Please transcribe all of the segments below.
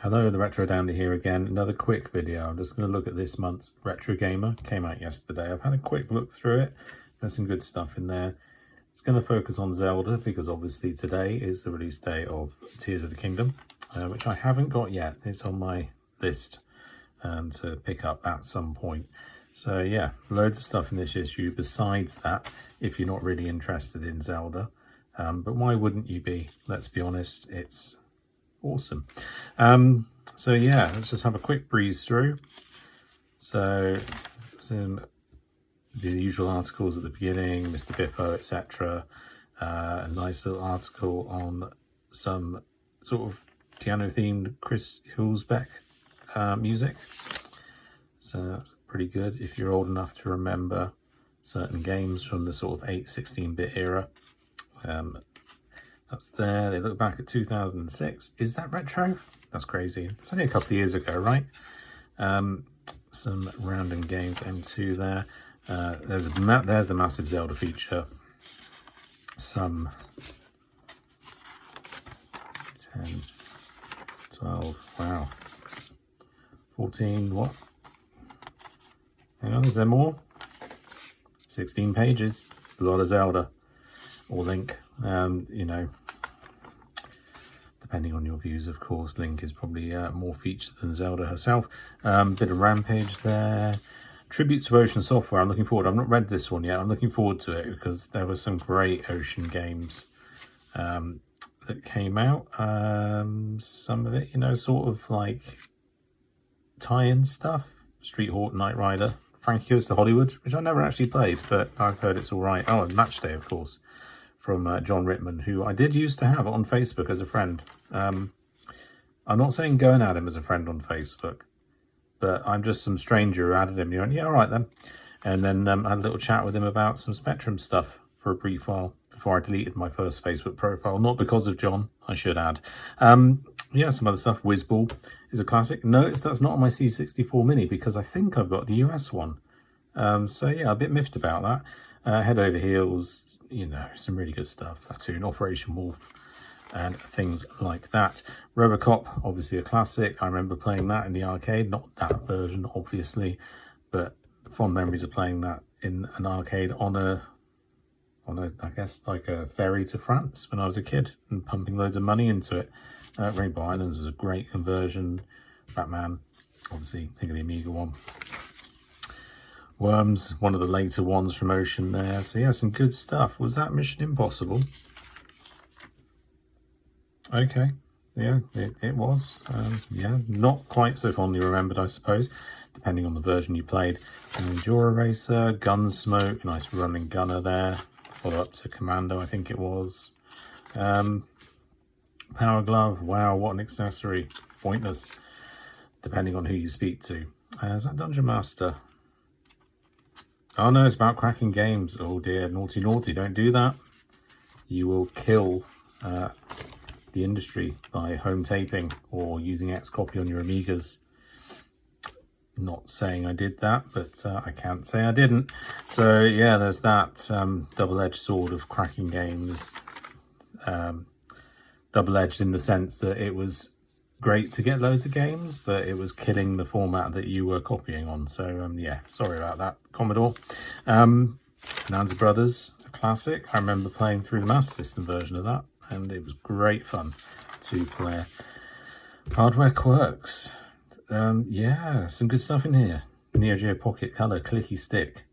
Hello, the Retro Dandy here again. Another quick video. I'm just going to look at this month's Retro Gamer. Came out yesterday. I've had a quick look through it. There's some good stuff in there. It's going to focus on Zelda because obviously today is the release day of Tears of the Kingdom, which I haven't got yet. It's on my list to pick up at some point. So yeah, loads of stuff in this issue besides that, if you're not really interested in Zelda. But why wouldn't you be? Let's be honest, it's awesome. So yeah, let's just have a quick breeze through. So some the usual articles at the beginning, Mr. Biffo, etc. A nice little article on some sort of piano themed Chris Hülsbeck music. So that's pretty good if you're old enough to remember certain games from the sort of 8-16-bit era. That's there. They look back at 2006. Is that retro? That's crazy. It's only a couple of years ago, right? Some random games, M2 there. There's the massive Zelda feature. Some 10, 12, wow. 14, what? Hang on, is there more? 16 pages. It's a lot of Zelda. Or Link, you know, depending on your views, of course. Link is probably more featured than Zelda herself. Bit of Rampage there. Tribute to Ocean Software. I'm looking forward. I've not read this one yet. I'm looking forward to it because there were some great Ocean games that came out. Some of it, you know, sort of like tie-in stuff. Street Hawk, Knight Rider, Frankie Goes to Hollywood, which I never actually played, but I've heard it's all right. Oh, and Match Day, of course, from John Rittman, who I did used to have on Facebook as a friend. I'm not saying go and add him as a friend on Facebook, but I'm just some stranger who added him. You went, yeah, all right then. And then I had a little chat with him about some Spectrum stuff for a brief while before I deleted my first Facebook profile. Not because of John, I should add. Yeah, some other stuff. Whizball is a classic. Notice that's not on my C64 Mini because I think I've got the US one. So yeah, a bit miffed about that. Head Over Heels, you know, some really good stuff. Platoon, Operation Wolf, and things like that. Robocop, obviously a classic. I remember playing that in the arcade. Not that version, obviously, but fond memories of playing that in an arcade on a I guess like a ferry to France when I was a kid and pumping loads of money into it. Rainbow Islands was a great conversion. Batman, obviously, think of the Amiga one. Worms, one of the later ones from Ocean there. So yeah, some good stuff. Was that Mission Impossible? Okay, yeah, it was. Yeah, not quite so fondly remembered, I suppose, depending on the version you played. Enduro Racer, Gunsmoke, nice running gunner there. Follow up to Commando, I think it was. Power Glove, wow, what an accessory. Pointless, depending on who you speak to. Is that Dungeon Master? Oh no, it's about cracking games. Oh dear, naughty, naughty, don't do that. You will kill the industry by home taping or using Xcopy on your Amigas. Not saying I did that, but I can't say I didn't. So yeah, there's that double-edged sword of cracking games. Double-edged in the sense that it was great to get loads of games, but it was killing the format that you were copying on. So yeah, sorry about that, Commodore. Bonanza Brothers, a classic. I remember playing through the Master System version of that, and it was great fun to play. Hardware Quirks. Yeah, some good stuff in here. Neo Geo Pocket Color, clicky stick.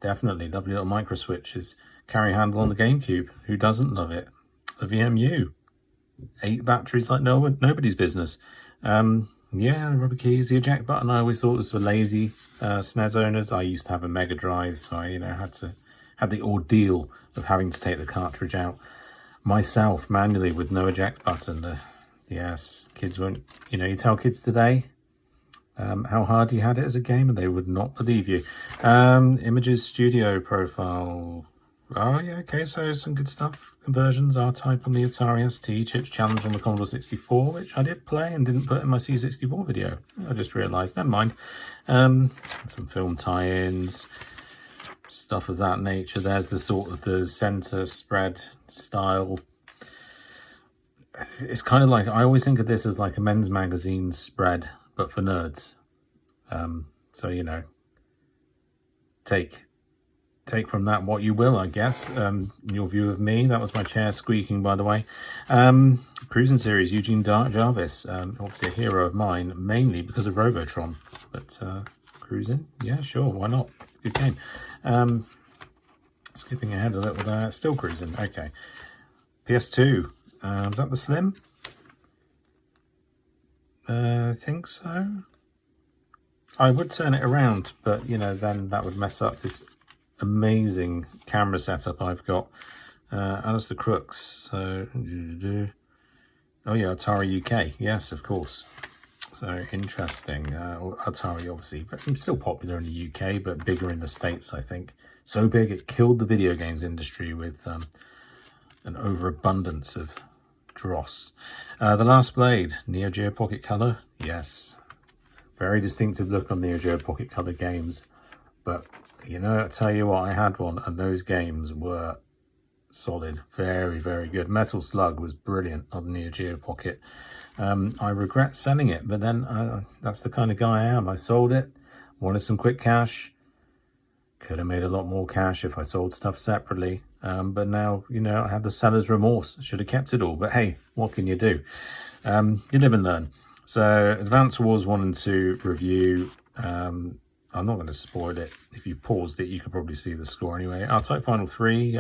Definitely, lovely little micro switches. Carry handle on the GameCube. Who doesn't love it? The VMU. 8 batteries like nobody's business. Yeah, the rubber keys, the eject button. I always thought was for lazy SNES owners. I used to have a Mega Drive, so I, you know, had the ordeal of having to take the cartridge out myself manually with no eject button. Yes, kids won't. You know, you tell kids today how hard you had it as a game, and they would not believe you. Images Studio Profile. Oh yeah, okay, so some good stuff. Conversions, R-Type on the Atari ST, Chips Challenge on the Commodore 64, which I did play and didn't put in my C64 video. I just realised, never mind. Some film tie-ins, stuff of that nature. There's the sort of the centre spread style it's kind of like, I always think of this as like a men's magazine spread, but for nerds. So, you know, take from that what you will, I guess. Your view of me. That was my chair squeaking, by the way. Cruising series, Eugene Jarvis, obviously a hero of mine, mainly because of Robotron. But cruising, yeah, sure, why not? Good game. Skipping ahead a little there, still cruising. Okay, PS2. Is that the Slim? I think so. I would turn it around, but you know, then that would mess up this amazing camera setup I've got. Alistair Crooks. So, oh yeah, Atari UK. Yes, of course. So interesting. Atari, obviously, but still popular in the UK, but bigger in the States, I think. So big it killed the video games industry with an overabundance of dross. The Last Blade, Neo Geo Pocket Color. Yes, very distinctive look on Neo Geo Pocket Color games. But you know, I tell you what, I had one, and those games were solid, very, very good. Metal Slug was brilliant on Neo Geo Pocket. I regret selling it, but then that's the kind of guy I am. I sold it, wanted some quick cash. Could have made a lot more cash if I sold stuff separately. But now, you know, I had the seller's remorse. Should have kept it all. But hey, what can you do? You live and learn. So, Advance Wars 1 and 2 review. I'm not going to spoil it. If you paused it, you could probably see the score anyway. R-Type Final 3.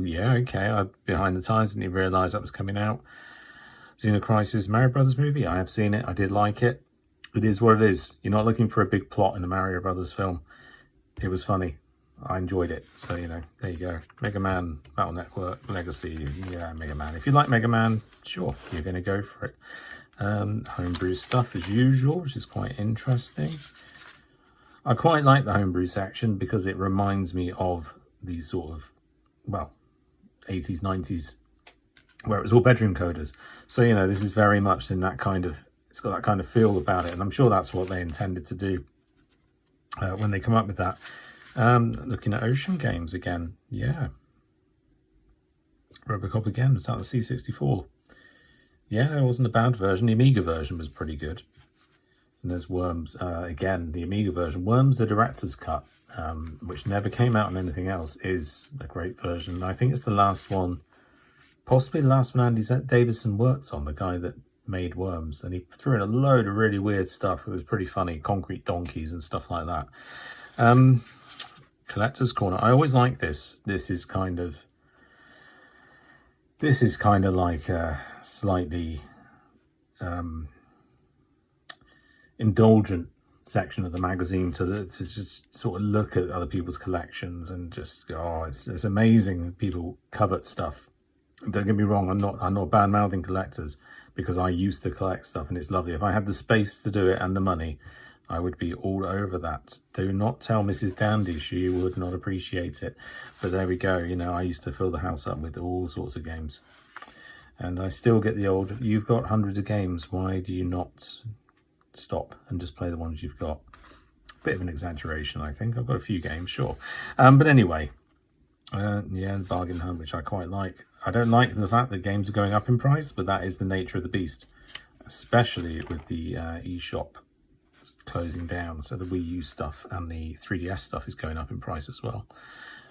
Yeah, okay. Behind the times, didn't even realise that was coming out. Xenocrisis Mario Brothers movie. I have seen it. I did like it. It is what it is. You're not looking for a big plot in a Mario Brothers film. It was funny. I enjoyed it. So, you know, there you go. Mega Man, Battle Network, Legacy. Yeah, Mega Man. If you like Mega Man, sure, you're going to go for it. Homebrew stuff as usual, which is quite interesting. I quite like the homebrew section because it reminds me of these sort of, well, 80s, 90s, where it was all bedroom coders. So, you know, this is very much in that kind of, it's got that kind of feel about it. And I'm sure that's what they intended to do when they come up with that. Looking at Ocean Games again. Yeah. Robocop again. Was that the C64? Yeah, it wasn't a bad version. The Amiga version was pretty good. And there's Worms, again, the Amiga version. Worms, the director's cut, which never came out on anything else, is a great version. I think it's the last one, possibly the last one Andy Davison worked on, the guy that made Worms. And he threw in a load of really weird stuff. It was pretty funny, concrete donkeys and stuff like that. Collector's Corner. I always like this. This is kind of like a slightly indulgent section of the magazine to just sort of look at other people's collections and just go, oh, it's amazing people covet stuff. Don't get me wrong, I'm not bad mouthing collectors, because I used to collect stuff and it's lovely. If I had the space to do it and the money, I would be all over that. Do not tell Mrs. Dandy, she would not appreciate it. But there we go, you know, I used to fill the house up with all sorts of games. And I still get the old, you've got hundreds of games, why do you not stop and just play the ones you've got? Bit of an exaggeration, I think. I've got a few games, sure. But anyway, yeah, Bargain Hunt, which I quite like. I don't like the fact that games are going up in price, but that is the nature of the beast, especially with the eShop closing down. So the Wii U stuff and the 3DS stuff is going up in price as well.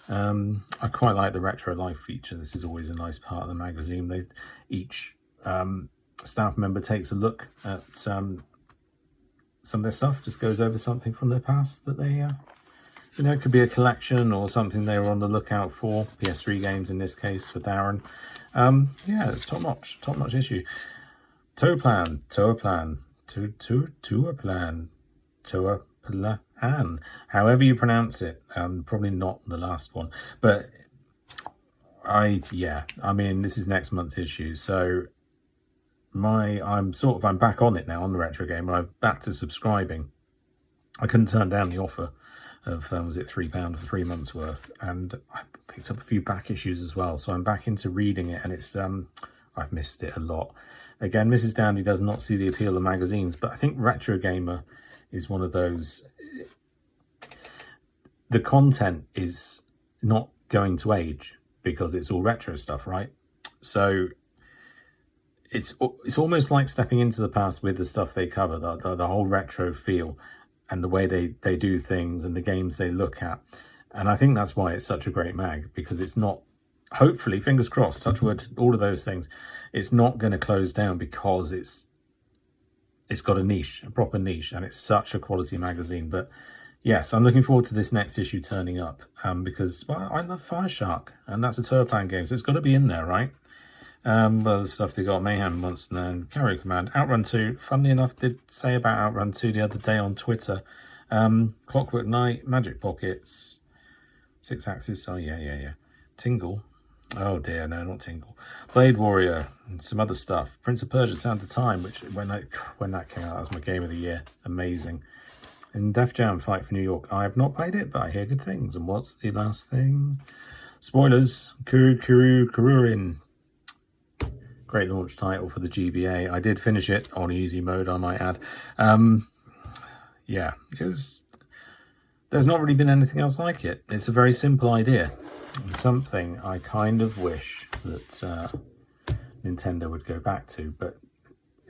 I quite like the Retro Life feature. This is always a nice part of the magazine. Each staff member takes a look at some of their stuff, just goes over something from their past that they, you know, it could be a collection or something they were on the lookout for. PS3 games in this case for Darren. Yeah, it's top notch issue. Tour Plan, however you pronounce it. Probably not the last one, but I mean, this is next month's issue, so I'm back on it now on the Retro Game, and I'm back to subscribing. I couldn't turn down the offer of was it £3 for 3 months worth, and I picked up a few back issues as well, so I'm back into reading it, and it's I've missed it a lot. Again, Mrs. Dandy does not see the appeal of magazines, but I think Retro Gamer is one of those. The content is not going to age because it's all retro stuff, right? So it's almost like stepping into the past with the stuff they cover, the whole retro feel and the way they do things and the games they look at. And I think that's why it's such a great mag, because it's not, hopefully, fingers crossed, touch wood, all of those things, it's not going to close down because it's got a niche, a proper niche, and it's such a quality magazine. But yes, I'm looking forward to this next issue turning up, because, well, I love Fireshark, and that's a Turplan game, so it's got to be in there, right? Well, the stuff they got, Mayhem Monster and Carrier Command. Outrun 2, funnily enough, did say about Outrun 2 the other day on Twitter. Clockwork Knight, Magic Pockets, Six Axis, oh yeah. Tingle, oh dear, no, not Tingle. Blade Warrior, and some other stuff. Prince of Persia, Sound of Time, which when that came out, that was my game of the year. Amazing. And Def Jam, Fight for New York. I have not played it, but I hear good things. And what's the last thing? Spoilers, Kururin. Great launch title for the GBA. I did finish it on easy mode, I might add. Yeah, there's not really been anything else like it. It's a very simple idea. It's something I kind of wish that Nintendo would go back to, but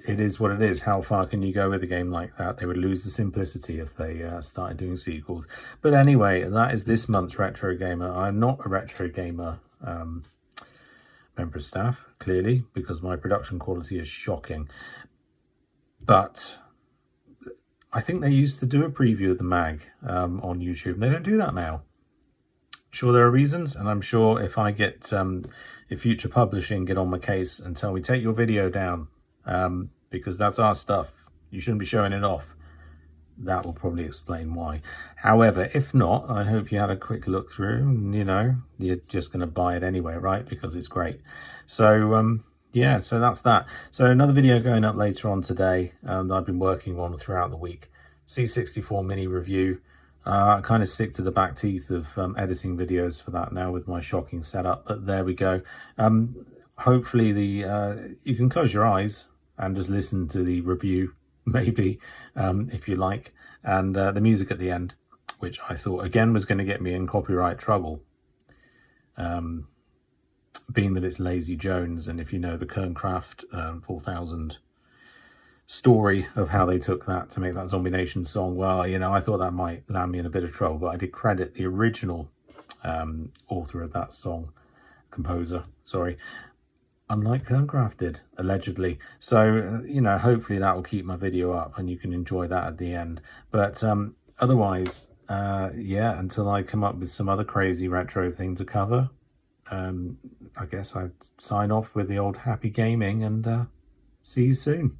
it is what it is. How far can you go with a game like that? They would lose the simplicity if they started doing sequels. But anyway, that is this month's Retro Gamer. I'm not a Retro Gamer member of staff, clearly, because my production quality is shocking. But I think they used to do a preview of the mag on YouTube. They don't do that now. Sure, there are reasons, and I'm sure if I get if Future Publishing get on my case and tell me, take your video down, because that's our stuff, you shouldn't be showing it off, that will probably explain why. However, if not, I hope you had a quick look through and, you know, you're just going to buy it anyway, right? Because it's great. So, yeah, so that's that. So another video going up later on today that I've been working on throughout the week. C64 mini review. I kind of stick to the back teeth of editing videos for that now with my shocking setup, but there we go. Hopefully you can close your eyes and just listen to the review, maybe, if you like, and the music at the end, which I thought again was going to get me in copyright trouble, being that it's Lazy Jones, and if you know the Kerncraft 4000 story of how they took that to make that Zombie Nation song, well, you know, I thought that might land me in a bit of trouble, but I did credit the original author of that song, composer, sorry, unlike Kerncraft did, allegedly. So, you know, hopefully that will keep my video up and you can enjoy that at the end. But otherwise, yeah, until I come up with some other crazy retro thing to cover, I guess I'd sign off with the old happy gaming and see you soon.